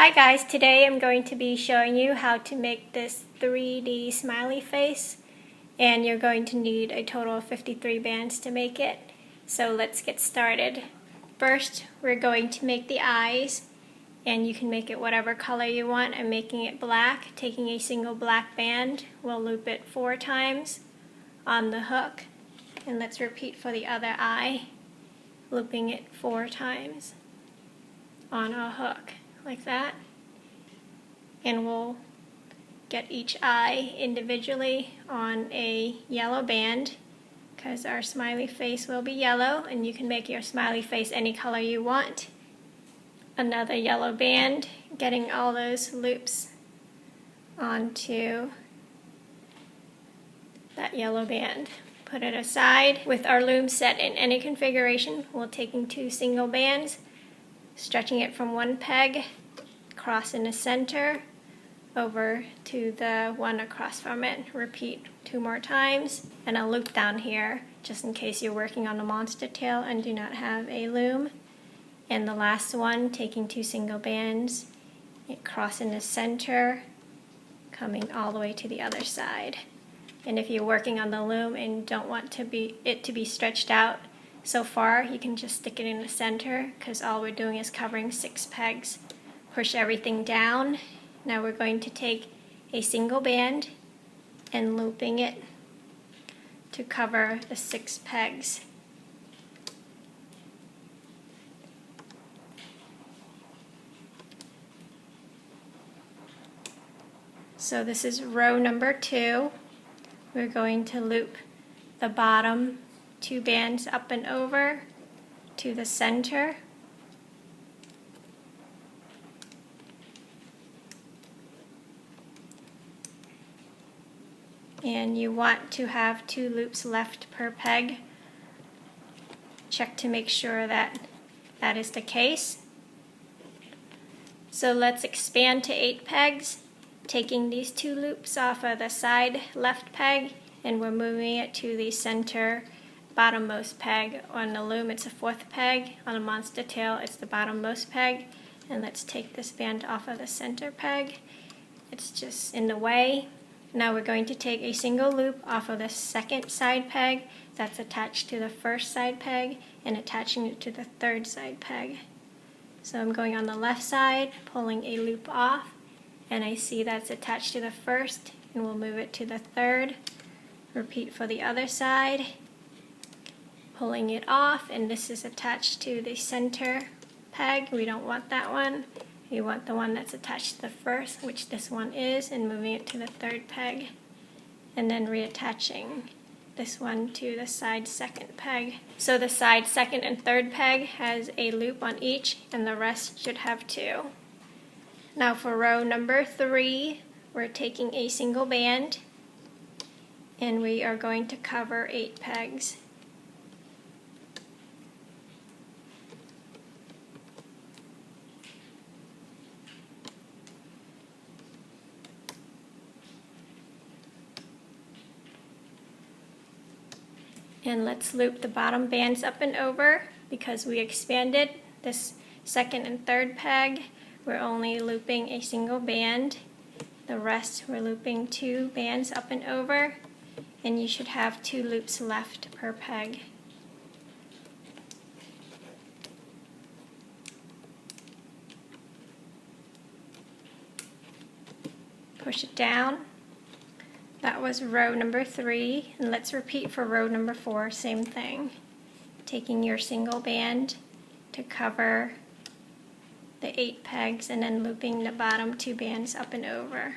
Hi guys, today I'm going to be showing you how to make this 3D smiley face, and you're going to need a total of 53 bands to make it. So let's get started. First, we're going to make the eyes, and you can make it whatever color you want. I'm making it black. Taking a single black band, we'll loop it 4 times on the hook, and let's repeat for the other eye, looping it 4 times on our hook. Like that, and we'll get each eye individually on a yellow band because our smiley face will be yellow, and you can make your smiley face any color you want. Another yellow band, getting all those loops onto that yellow band. Put it aside. With our loom set in any configuration, we're taking 2 single bands, stretching it from one peg, across in the center, over to the one across from it. Repeat 2 more times, and a loop down here, just in case you're working on a monster tail and do not have a loom. And the last one, taking 2 single bands, cross in the center, coming all the way to the other side. And if you're working on the loom and don't want it to be stretched out so far, you can just stick it in the center, because all we're doing is covering 6 pegs. Push everything down. Now we're going to take a single band and looping it to cover the 6 pegs. So this is row number 2. We're going to loop the bottom 2 bands up and over to the center. And you want to have 2 loops left per peg. Check to make sure that that is the case. So let's expand to 8 pegs, taking these 2 loops off of the side left peg, and we're moving it to the center bottommost peg. On the loom it's the 4th peg, on a monster tail it's the bottommost peg. And let's take this band off of the center peg. It's just in the way. Now we're going to take a single loop off of the 2nd side peg that's attached to the 1st side peg and attaching it to the 3rd side peg. So I'm going on the left side, pulling a loop off, and I see that's attached to the 1st, and we'll move it to the 3rd. Repeat for the other side, pulling it off, and this is attached to the center peg. We don't want that one. You want the one that's attached to the 1st, which this one is, and moving it to the 3rd peg, and then reattaching this one to the side 2nd peg. So the side 2nd and 3rd peg has a loop on each, and the rest should have 2. Now for row number 3, we're taking a single band, and we are going to cover 8 pegs. And let's loop the bottom bands up and over, because we expanded this 2nd and 3rd peg. We're only looping a single band. The rest we're looping 2 bands up and over, and you should have 2 loops left per peg. Push it down. That was row number 3, and let's repeat for row number 4, same thing. Taking your single band to cover the 8 pegs, and then looping the bottom 2 bands up and over.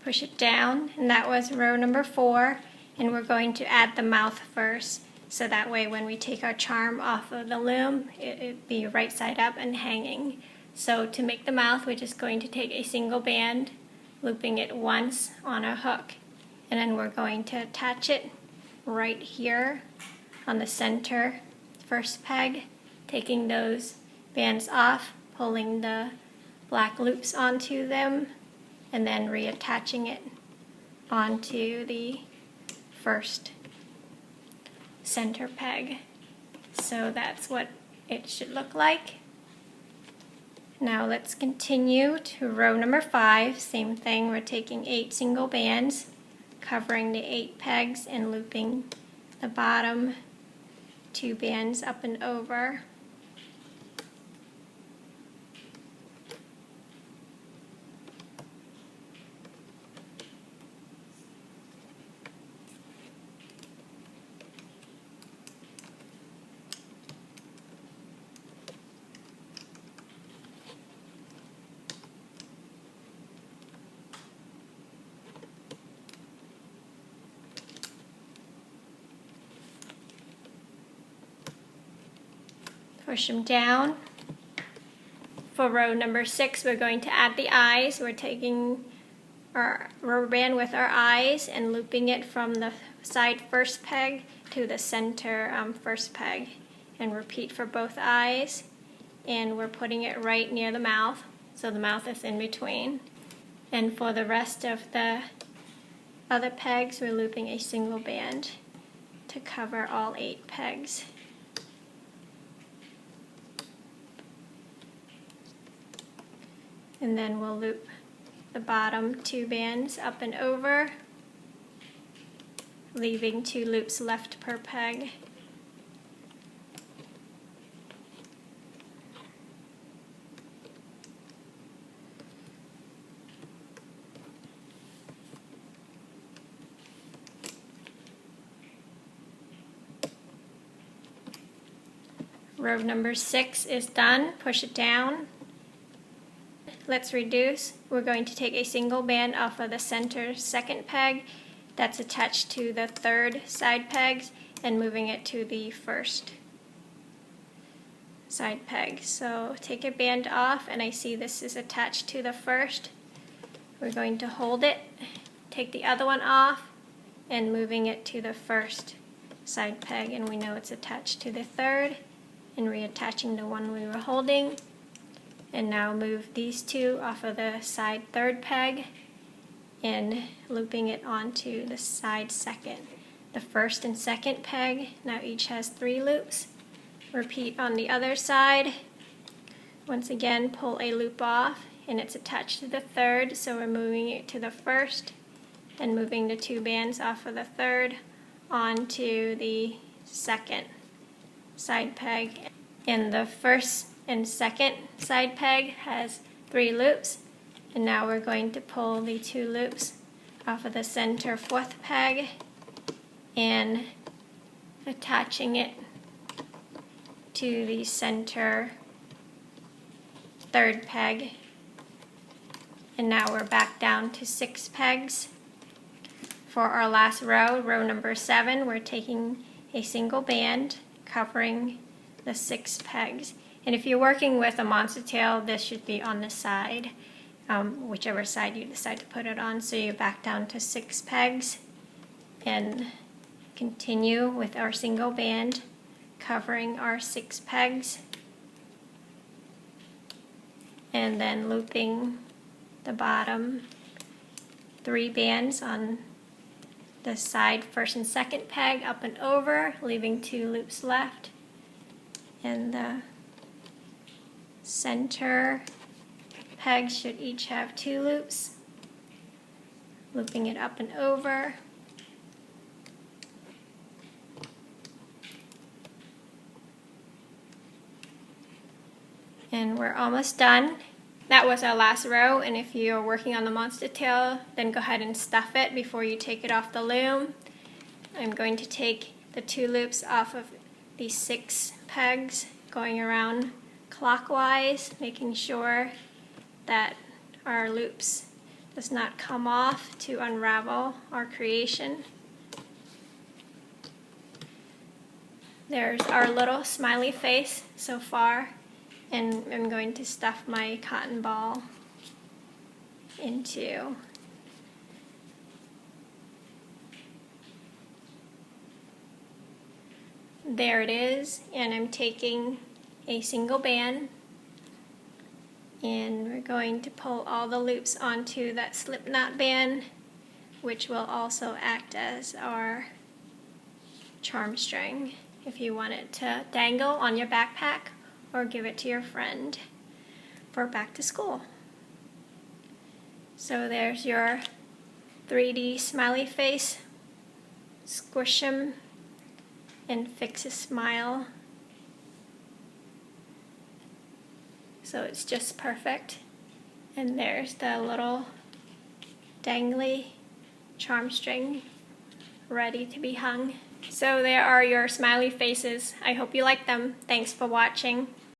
Push it down, and that was row number 4, and we're going to add the mouth first, so that way when we take our charm off of the loom, it'd be right side up and hanging. So to make the mouth, we're just going to take a single band, looping it once on a hook, and then we're going to attach it right here on the center first peg, taking those bands off, pulling the black loops onto them, and then reattaching it onto the first center peg. So that's what it should look like. Now let's continue to row number 5. Same thing, we're taking 8 single bands, covering the 8 pegs and looping the bottom 2 bands up and over. Push them down. For row number 6, we're going to add the eyes. We're taking our rubber band with our eyes and looping it from the side first peg to the center first peg, and repeat for both eyes. And we're putting it right near the mouth, so the mouth is in between. And for the rest of the other pegs, we're looping a single band to cover all 8 pegs. And then we'll loop the bottom 2 bands up and over, leaving 2 loops left per peg. Row number 6 is done. Push it down. Let's reduce. We're going to take a single band off of the center second peg that's attached to the third side pegs and moving it to the first side peg. So take a band off, and I see this is attached to the first. We're going to hold it, take the other one off, and moving it to the first side peg, and we know it's attached to the third, and reattaching the one we were holding. And now move these 2 off of the side third peg and looping it onto the side second. The first and second peg now each has 3 loops. Repeat on the other side. Once again, pull a loop off, and it's attached to the third, so we're moving it to the first and moving the 2 bands off of the third onto the second side peg. And the first and second side peg has 3 loops, and now we're going to pull the 2 loops off of the center fourth peg and attaching it to the center third peg. And now we're back down to 6 pegs. For our last row, row number 7, we're taking a single band covering the 6 pegs. And if you're working with a monster tail, this should be on the side, whichever side you decide to put it on. So you're back down to 6 pegs and continue with our single band covering our 6 pegs, and then looping the bottom 3 bands on the side first and second peg up and over, leaving 2 loops left, and the center pegs should each have 2 loops, looping it up and over. And we're almost done. That was our last row, and if you're working on the monster tail, then go ahead and stuff it before you take it off the loom. I'm going to take the 2 loops off of these 6 pegs, going around clockwise, making sure that our loops does not come off to unravel our creation. There's our little smiley face so far, And I'm going to stuff my cotton ball into. There it is, and I'm taking a single band and we're going to pull all the loops onto that slipknot band, which will also act as our charm string if you want it to dangle on your backpack or give it to your friend for back to school. So there's your 3D smiley face. Squish him and fix a smile. So it's just perfect. And there's the little dangly charm string ready to be hung. So there are your smiley faces. I hope you like them. Thanks for watching.